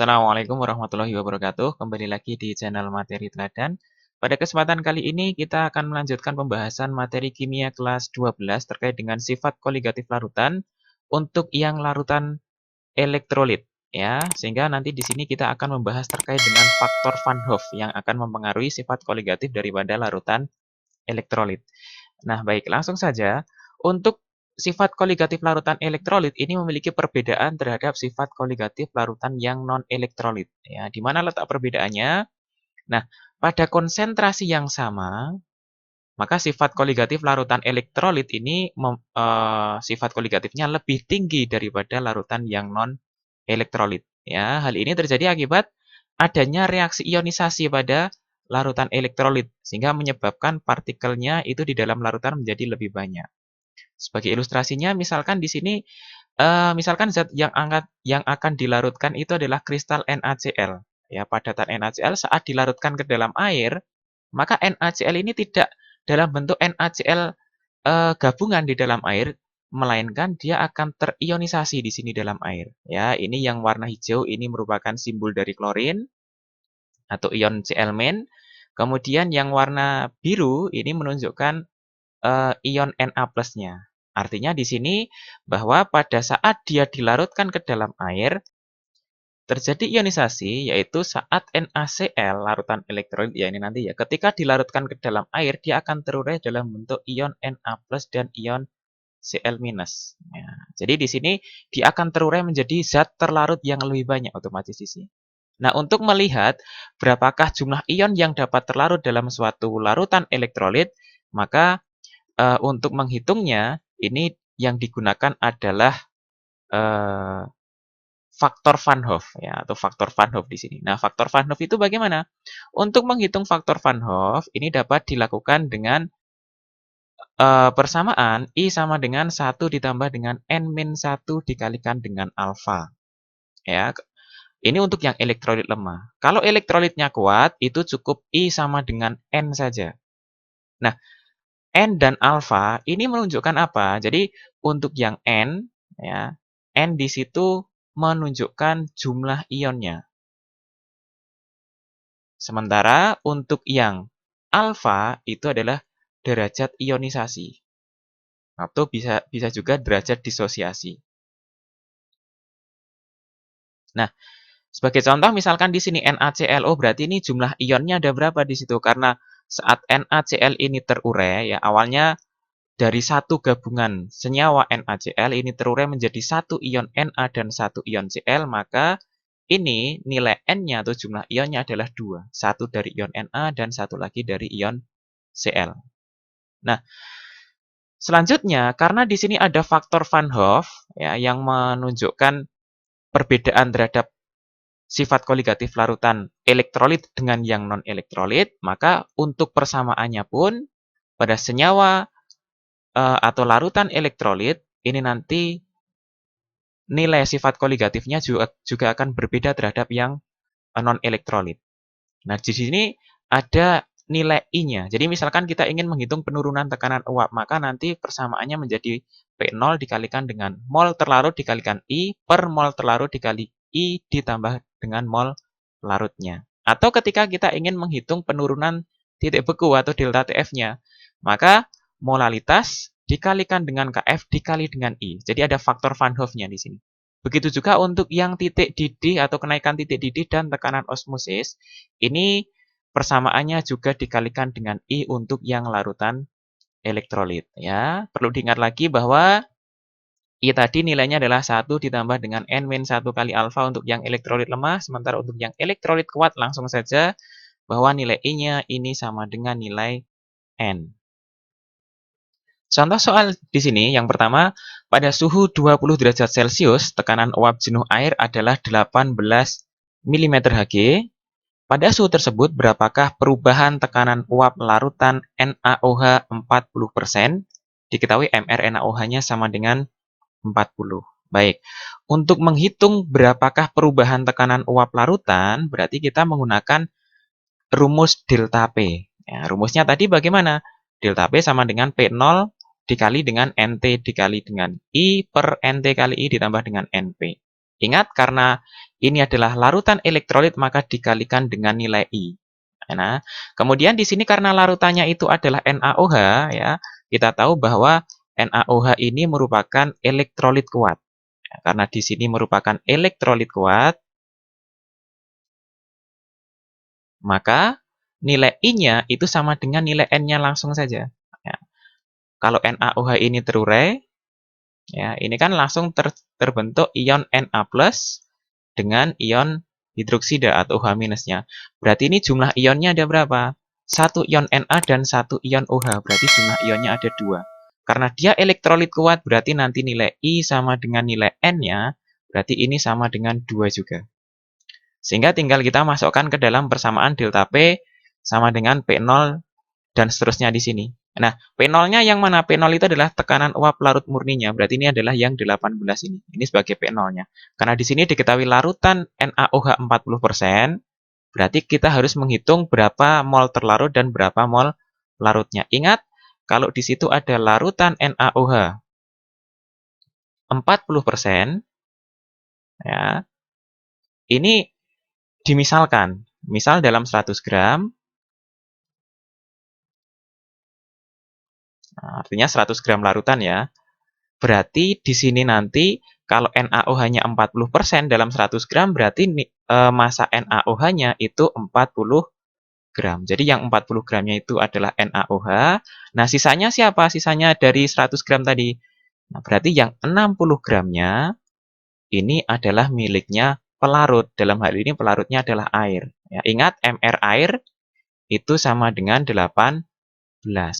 Assalamualaikum warahmatullahi wabarakatuh. Kembali lagi di channel Materi Teladan. Pada kesempatan kali ini kita akan melanjutkan pembahasan materi kimia kelas 12 terkait dengan sifat koligatif larutan untuk yang larutan elektrolit ya. Sehingga nanti di sini kita akan membahas terkait dengan faktor Van Hoff yang akan mempengaruhi sifat koligatif daripada larutan elektrolit. Nah, baik, langsung saja. Untuk sifat koligatif larutan elektrolit ini memiliki perbedaan terhadap sifat koligatif larutan yang non-elektrolit. Ya, di mana letak perbedaannya? Nah, pada konsentrasi yang sama, maka sifat koligatif larutan elektrolit ini sifat koligatifnya lebih tinggi daripada larutan yang non-elektrolit. Ya, hal ini terjadi akibat adanya reaksi ionisasi pada larutan elektrolit, sehingga menyebabkan partikelnya itu di dalam larutan menjadi lebih banyak. Sebagai ilustrasinya, misalkan di sini, misalkan zat yang akan dilarutkan itu adalah kristal NaCl. Ya, padatan NaCl saat dilarutkan ke dalam air, maka NaCl ini tidak dalam bentuk NaCl gabungan di dalam air, melainkan dia akan terionisasi di sini dalam air. Ya, ini yang warna hijau ini merupakan simbol dari klorin atau ion Cl-. Kemudian yang warna biru ini menunjukkan ion Na plusnya. Artinya di sini bahwa pada saat dia dilarutkan ke dalam air, terjadi ionisasi, yaitu saat NaCl, larutan elektrolit ya ini nanti ya, ketika dilarutkan ke dalam air, dia akan terurai dalam bentuk ion Na plus dan ion Cl minus. Ya, jadi di sini dia akan terurai menjadi zat terlarut yang lebih banyak otomatis di sini. Nah, untuk melihat berapakah jumlah ion yang dapat terlarut dalam suatu larutan elektrolit, maka untuk menghitungnya, ini yang digunakan adalah faktor Van Hoff ya, atau faktor Van Hoff di sini. Nah, faktor Van Hoff itu bagaimana? Untuk menghitung faktor Van Hoff ini dapat dilakukan dengan persamaan I sama dengan 1 ditambah dengan N-1 dikalikan dengan alfa. Ya, ini untuk yang elektrolit lemah. Kalau elektrolitnya kuat, itu cukup I sama dengan N saja. Nah, N dan alfa ini menunjukkan apa? Jadi untuk yang N ya, N di situ menunjukkan jumlah ionnya. Sementara untuk yang alfa itu adalah derajat ionisasi atau bisa juga derajat disosiasi. Nah, sebagai contoh misalkan di sini NaClO berarti ini jumlah ionnya ada berapa di situ? Karena saat NaCl ini terurai ya awalnya dari satu gabungan senyawa NaCl ini terurai menjadi satu ion Na dan satu ion Cl, maka ini nilai N-nya atau jumlah ionnya adalah 2. Satu dari ion Na dan satu lagi dari ion Cl. Nah, selanjutnya karena di sini ada faktor Van Hoff ya, yang menunjukkan perbedaan terhadap sifat koligatif larutan elektrolit dengan yang non-elektrolit, maka untuk persamaannya pun pada senyawa atau larutan elektrolit ini nanti nilai sifat koligatifnya juga akan berbeda terhadap yang non-elektrolit. Nah, di sini ada nilai I-nya. Jadi misalkan kita ingin menghitung penurunan tekanan uap, maka nanti persamaannya menjadi P0 dikalikan dengan mol terlarut dikalikan I per mol terlarut dikali I ditambah dengan mol larutnya. Atau ketika kita ingin menghitung penurunan titik beku atau delta TF-nya, maka molalitas dikalikan dengan Kf dikali dengan I. Jadi ada faktor Van Hoff-nya di sini. Begitu juga untuk yang titik didih atau kenaikan titik didih dan tekanan osmosis, ini persamaannya juga dikalikan dengan I untuk yang larutan elektrolit. Ya, perlu diingat lagi bahwa I tadi nilainya adalah 1 ditambah dengan N-1 kali alfa untuk yang elektrolit lemah, sementara untuk yang elektrolit kuat langsung saja bahwa nilai I-nya ini sama dengan nilai N. Contoh soal di sini, yang pertama, pada suhu 20 derajat Celcius, tekanan uap jenuh air adalah 18 mm Hg. Pada suhu tersebut, berapakah perubahan tekanan uap larutan NaOH 40%? Diketahui mRNaOH-nya sama dengan 40. Baik, untuk menghitung berapakah perubahan tekanan uap larutan, berarti kita menggunakan rumus delta P. Ya, rumusnya tadi bagaimana? Delta P sama dengan P0 dikali dengan NT dikali dengan I per NT kali I ditambah dengan NP. Ingat, karena ini adalah larutan elektrolit, maka dikalikan dengan nilai I. Nah, kemudian di sini karena larutannya itu adalah NaOH, ya, kita tahu bahwa NaOH ini merupakan elektrolit kuat. Karena di sini merupakan elektrolit kuat, maka nilai I-nya itu sama dengan nilai N-nya langsung saja. Ya. Kalau NaOH ini terurai, ya, ini kan langsung terbentuk ion Na+ dengan ion hidroksida atau H-nya. Berarti ini jumlah ionnya ada berapa? Satu ion Na dan satu ion OH. Berarti jumlah ionnya ada 2. Karena dia elektrolit kuat, berarti nanti nilai I sama dengan nilai N-nya, berarti ini sama dengan 2 juga. Sehingga tinggal kita masukkan ke dalam persamaan delta P sama dengan P0 dan seterusnya di sini. Nah, P0-nya yang mana? P0 itu adalah tekanan uap larut murninya. Berarti ini adalah yang 18 ini. Ini sebagai P0-nya. Karena di sini diketahui larutan NaOH 40%, berarti kita harus menghitung berapa mol terlarut dan berapa mol larutnya. Ingat, kalau di situ ada larutan NaOH 40%, ya, ini dimisalkan. Misal dalam 100 gram, nah, artinya 100 gram larutan ya. Berarti di sini nanti kalau NaOH-nya 40% dalam 100 gram, berarti massa NaOH-nya itu 40 gram. Jadi yang 40 gramnya itu adalah NaOH. Nah, sisanya siapa? Sisanya dari 100 gram tadi. Nah, berarti yang 60 gramnya ini adalah miliknya pelarut. Dalam hal ini pelarutnya adalah air. Ya, ingat, mR air itu sama dengan 18.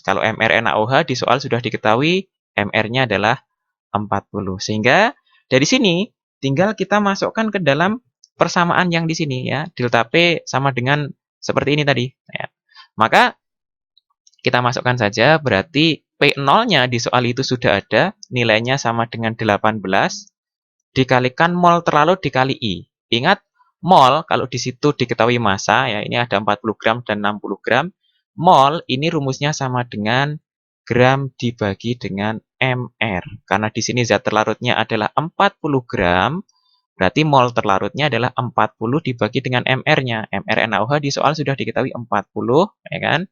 Kalau mR NaOH di soal sudah diketahui, mR-nya adalah 40. Sehingga dari sini tinggal kita masukkan ke dalam persamaan yang di sini ya. Delta P sama dengan seperti ini tadi. Ya. Maka kita masukkan saja, berarti P0-nya di soal itu sudah ada, nilainya sama dengan 18, dikalikan mol terlarut dikali I. Ingat, mol kalau di situ diketahui massa, ya ini ada 40 gram dan 60 gram. Mol ini rumusnya sama dengan gram dibagi dengan mR. Karena di sini zat terlarutnya adalah 40 gram, berarti mol terlarutnya adalah 40 dibagi dengan mR-nya. mR NaOH di soal sudah diketahui 40, ya kan?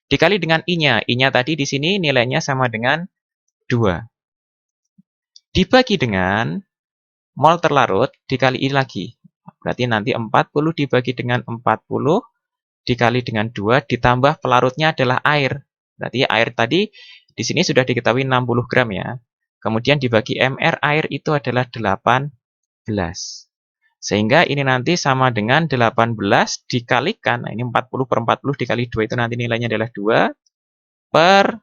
Dikali dengan I-nya. I-nya tadi di sini nilainya sama dengan 2. Dibagi dengan mol terlarut dikali I lagi. Berarti nanti 40 dibagi dengan 40 dikali dengan 2 ditambah pelarutnya adalah air. Berarti air tadi di sini sudah diketahui 60 gram ya. Kemudian dibagi mR air itu adalah 18. Sehingga ini nanti sama dengan 18 dikalikan, nah ini 40 per 40 dikali 2 itu nanti nilainya adalah 2, per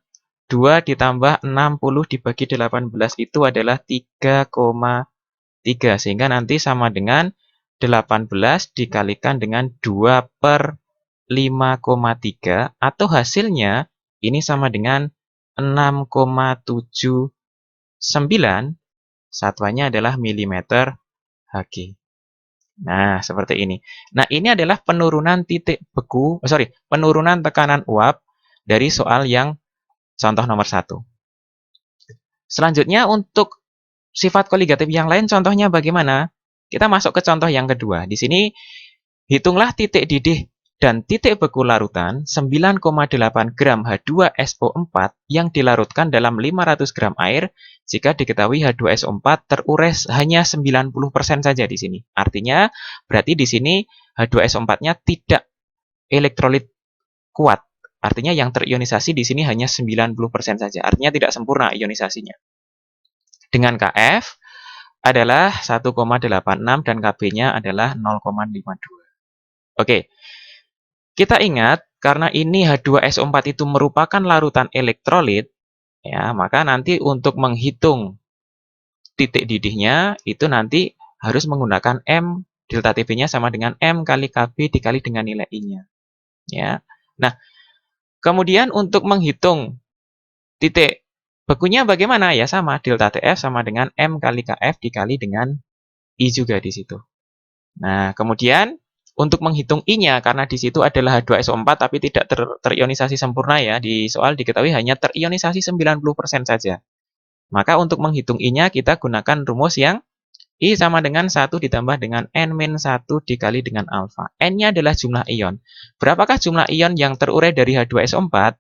2 ditambah 60 dibagi 18 itu adalah 3,3. Sehingga nanti sama dengan 18 dikalikan dengan 2 per 5,3 atau hasilnya ini sama dengan 6,79, satuannya adalah milimeter Hg. Nah, seperti ini. Nah, ini adalah penurunan titik beku, penurunan tekanan uap dari soal yang contoh nomor 1. Selanjutnya untuk sifat koligatif yang lain contohnya bagaimana? Kita masuk ke contoh yang kedua. Di sini hitunglah titik didih dan titik beku larutan 9,8 gram H2SO4 yang dilarutkan dalam 500 gram air jika diketahui H2SO4 terurai hanya 90% saja di sini. Artinya berarti di sini H2SO4-nya tidak elektrolit kuat. Artinya yang terionisasi di sini hanya 90% saja. Artinya tidak sempurna ionisasinya. Dengan Kf adalah 1,86 dan Kb-nya adalah 0,52. Oke. Kita ingat, karena ini H2SO4 itu merupakan larutan elektrolit, ya, maka nanti untuk menghitung titik didihnya, itu nanti harus menggunakan M, delta Tb-nya sama dengan M kali Kb dikali dengan nilai I-nya. Ya. Nah, kemudian untuk menghitung titik bekunya bagaimana? Ya sama, delta Tf sama dengan M kali Kf dikali dengan I juga di situ. Nah, kemudian untuk menghitung I-nya, karena di situ adalah H2SO4 tapi tidak terionisasi sempurna ya, di soal diketahui hanya terionisasi 90% saja. Maka untuk menghitung I-nya kita gunakan rumus yang I sama dengan 1 ditambah dengan N-1 dikali dengan alfa. N-nya adalah jumlah ion. Berapakah jumlah ion yang terurai dari H2SO4?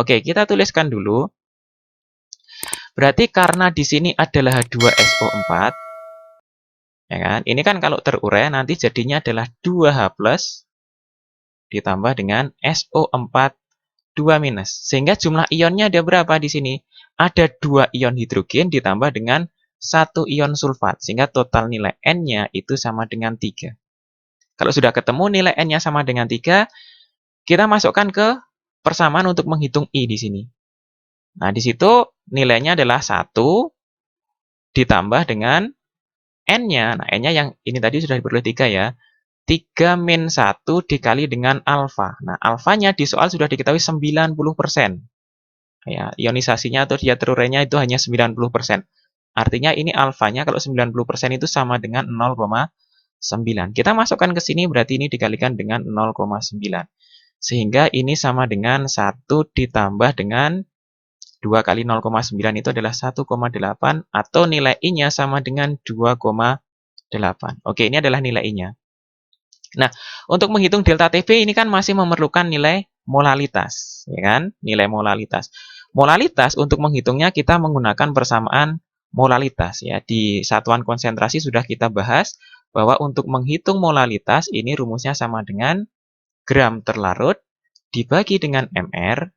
Oke, kita tuliskan dulu. Berarti karena di sini adalah H2SO4, ya kan? Ini kan kalau terurai nanti jadinya adalah 2H+ ditambah dengan SO4 2-. Sehingga jumlah ionnya ada berapa di sini? Ada 2 ion hidrogen ditambah dengan 1 ion sulfat. Sehingga total nilai N-nya itu sama dengan 3. Kalau sudah ketemu nilai N-nya sama dengan 3, kita masukkan ke persamaan untuk menghitung I di sini. Nah, di situ nilainya adalah 1 ditambah dengan N-nya. Nah, N-nya yang ini tadi sudah diperoleh 3 ya. 3-1 dikali dengan alfa. Nah, alfanya di soal sudah diketahui 90%. Ya, ionisasinya atau dia terurainya itu hanya 90%. Artinya ini alfanya kalau 90% itu sama dengan 0,9. Kita masukkan ke sini berarti ini dikalikan dengan 0,9. Sehingga ini sama dengan 1 ditambah dengan 2 kali 0,9 itu adalah 1,8 atau nilai I-nya sama dengan 2,8. Oke, ini adalah nilai I-nya. Nah, untuk menghitung delta Tb ini kan masih memerlukan nilai molalitas, ya kan? Nilai molalitas. Molalitas untuk menghitungnya kita menggunakan persamaan molalitas ya. Di satuan konsentrasi sudah kita bahas bahwa untuk menghitung molalitas ini rumusnya sama dengan gram terlarut dibagi dengan mR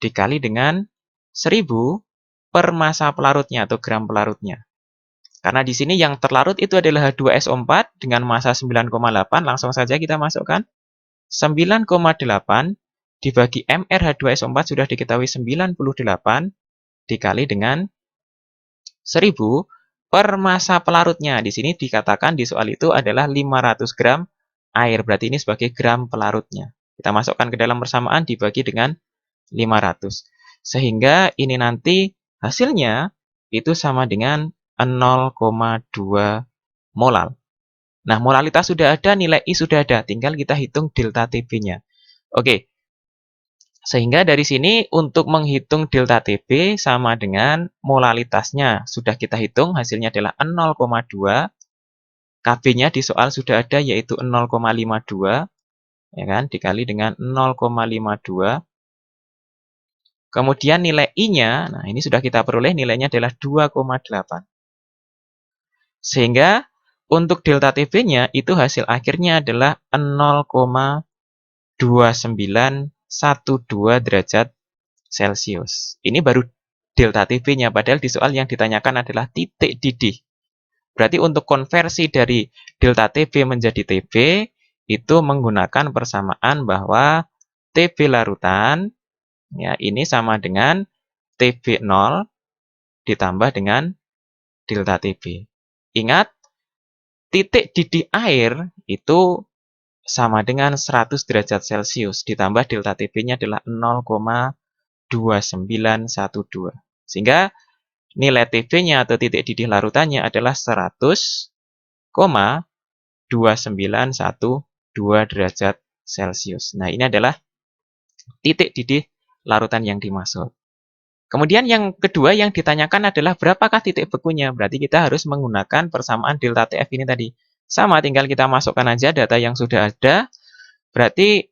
dikali dengan 1000 per massa pelarutnya atau gram pelarutnya. Karena di sini yang terlarut itu adalah H2SO4 dengan massa 9,8. Langsung saja kita masukkan. 9,8 dibagi mR H2SO4 sudah diketahui 98 dikali dengan 1000 per massa pelarutnya. Di sini dikatakan di soal itu adalah 500 gram air. Berarti ini sebagai gram pelarutnya. Kita masukkan ke dalam persamaan dibagi dengan 500. Sehingga ini nanti hasilnya itu sama dengan 0,2 molal. Nah, molalitas sudah ada, nilai I sudah ada. Tinggal kita hitung delta Tb-nya. Oke. Sehingga dari sini untuk menghitung delta Tb sama dengan molalitasnya. Sudah kita hitung, hasilnya adalah 0,2. Kb-nya di soal sudah ada yaitu 0,52. Ya kan? Dikali dengan 0,52. Kemudian nilai I-nya, nah ini sudah kita peroleh, nilainya adalah 2,8. Sehingga untuk delta Tb-nya itu hasil akhirnya adalah 0,2912 derajat Celcius. Ini baru delta Tb-nya, padahal di soal yang ditanyakan adalah titik didih. Berarti untuk konversi dari delta Tb menjadi Tb, itu menggunakan persamaan bahwa Tb larutan, ya ini sama dengan Tb0 ditambah dengan delta Tb. Ingat, titik didih air itu sama dengan 100 derajat Celcius ditambah delta Tb-nya adalah 0,2912. Sehingga nilai Tb-nya atau titik didih larutannya adalah 100,2912 derajat Celcius. Nah, ini adalah titik didih larutan yang dimaksud. Kemudian yang kedua yang ditanyakan adalah berapakah titik bekunya. Berarti kita harus menggunakan persamaan delta Tf ini tadi. Sama, tinggal kita masukkan aja data yang sudah ada. Berarti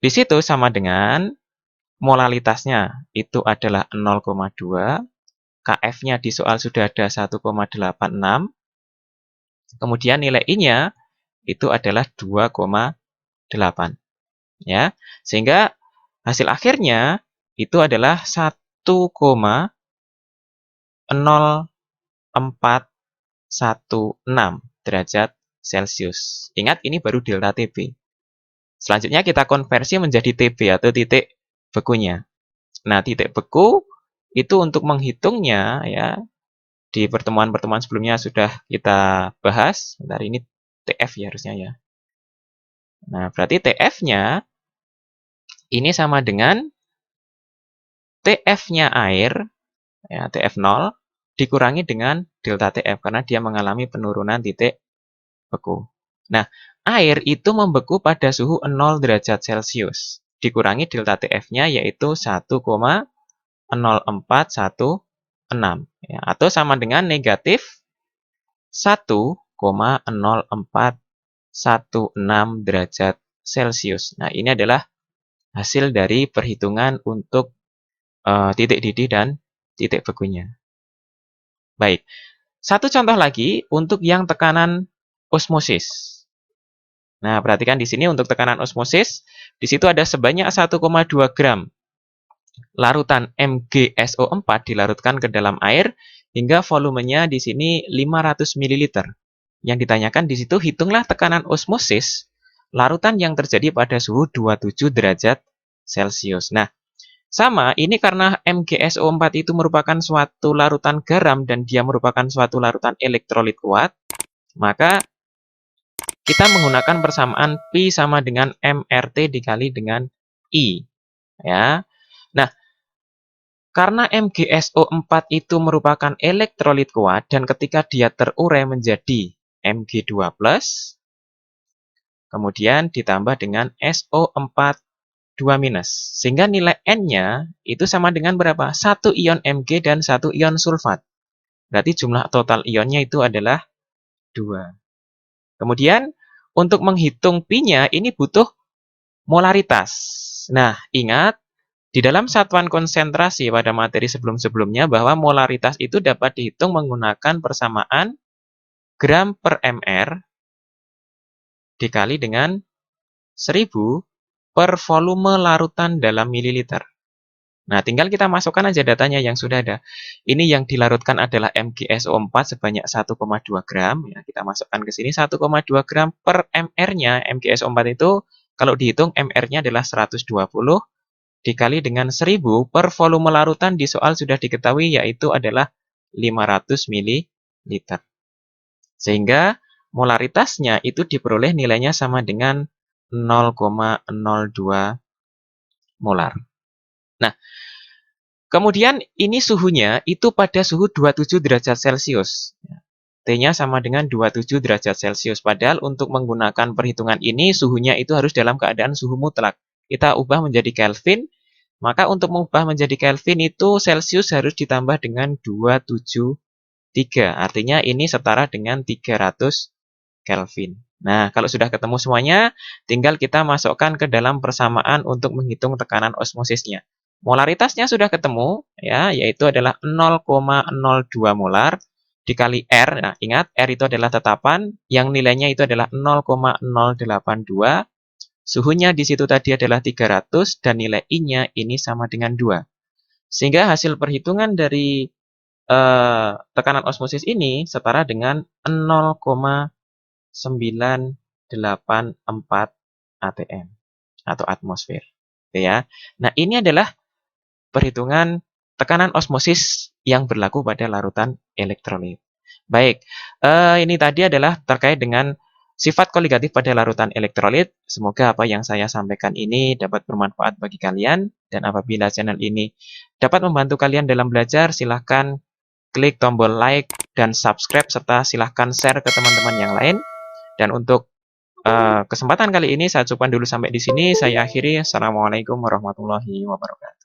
di situ sama dengan molalitasnya itu adalah 0,2. Kf-nya di soal sudah ada 1,86. Kemudian nilai I-nya itu adalah 2,8. Ya. Sehingga hasil akhirnya itu adalah 1,0416 derajat Celcius. Ingat, ini baru delta Tb. Selanjutnya kita konversi menjadi Tb atau titik bekunya. Nah, titik beku itu untuk menghitungnya ya di pertemuan-pertemuan sebelumnya sudah kita bahas. Bentar, ini Tf ya harusnya ya. Nah, berarti Tf-nya ini sama dengan Tf-nya air, ya, Tf0, dikurangi dengan delta Tf, karena dia mengalami penurunan titik beku. Nah, air itu membeku pada suhu 0 derajat Celcius. Dikurangi delta Tf-nya yaitu 1,0416. Ya, atau sama dengan negatif 1,0416 derajat Celcius. Nah, ini adalah hasil dari perhitungan untuk titik didih dan titik bekunya. Baik, satu contoh lagi untuk yang tekanan osmosis. Nah, perhatikan di sini untuk tekanan osmosis, di situ ada sebanyak 1,2 gram larutan MgSO4 dilarutkan ke dalam air hingga volumenya di sini 500 ml. Yang ditanyakan di situ, hitunglah tekanan osmosis larutan yang terjadi pada suhu 27 derajat Celcius. Nah, sama, ini karena MgSO4 itu merupakan suatu larutan garam dan dia merupakan suatu larutan elektrolit kuat, maka kita menggunakan persamaan Pi sama dengan MRT dikali dengan I. Ya. Nah, karena MgSO4 itu merupakan elektrolit kuat dan ketika dia terurai menjadi Mg2+, kemudian ditambah dengan SO4 2-, sehingga nilai N-nya itu sama dengan berapa? 1 ion Mg dan 1 ion sulfat. Berarti jumlah total ionnya itu adalah 2. Kemudian, untuk menghitung Pi-nya, ini butuh molaritas. Nah, ingat, di dalam satuan konsentrasi pada materi sebelum-sebelumnya bahwa molaritas itu dapat dihitung menggunakan persamaan gram per mr dikali dengan 1000 per volume larutan dalam mililiter. Nah, tinggal kita masukkan aja datanya yang sudah ada. Ini yang dilarutkan adalah MgSO4 sebanyak 1,2 gram. Ya, kita masukkan ke sini 1,2 gram per mr-nya. MgSO4 itu kalau dihitung mr-nya adalah 120 dikali dengan 1000 per volume larutan di soal sudah diketahui yaitu adalah 500 ml. Sehingga molaritasnya itu diperoleh nilainya sama dengan 0,02 molar. Nah, kemudian ini suhunya itu pada suhu 27 derajat Celcius. T-nya sama dengan 27 derajat Celcius. Padahal untuk menggunakan perhitungan ini suhunya itu harus dalam keadaan suhu mutlak. Kita ubah menjadi Kelvin. Maka untuk mengubah menjadi Kelvin itu Celcius harus ditambah dengan 273. Artinya ini setara dengan 300 Kelvin. Nah, kalau sudah ketemu semuanya, tinggal kita masukkan ke dalam persamaan untuk menghitung tekanan osmosisnya. Molaritasnya sudah ketemu, ya, yaitu adalah 0,02 molar dikali R. Nah, ingat, R itu adalah tetapan, yang nilainya itu adalah 0,082. Suhunya di situ tadi adalah 300, dan nilai I-nya ini sama dengan 2. Sehingga hasil perhitungan dari tekanan osmosis ini setara dengan 0,984 atm atau atmosfer. Oke ya. Nah, ini adalah perhitungan tekanan osmosis yang berlaku pada larutan elektrolit. Baik, ini tadi adalah terkait dengan sifat koligatif pada larutan elektrolit. Semoga apa yang saya sampaikan ini dapat bermanfaat bagi kalian. Dan apabila channel ini dapat membantu kalian dalam belajar, silahkan klik tombol like dan subscribe, serta silahkan share ke teman-teman yang lain. Dan untuk kesempatan kali ini saya cukupkan dulu sampai di sini. Saya akhiri. Assalamualaikum warahmatullahi wabarakatuh.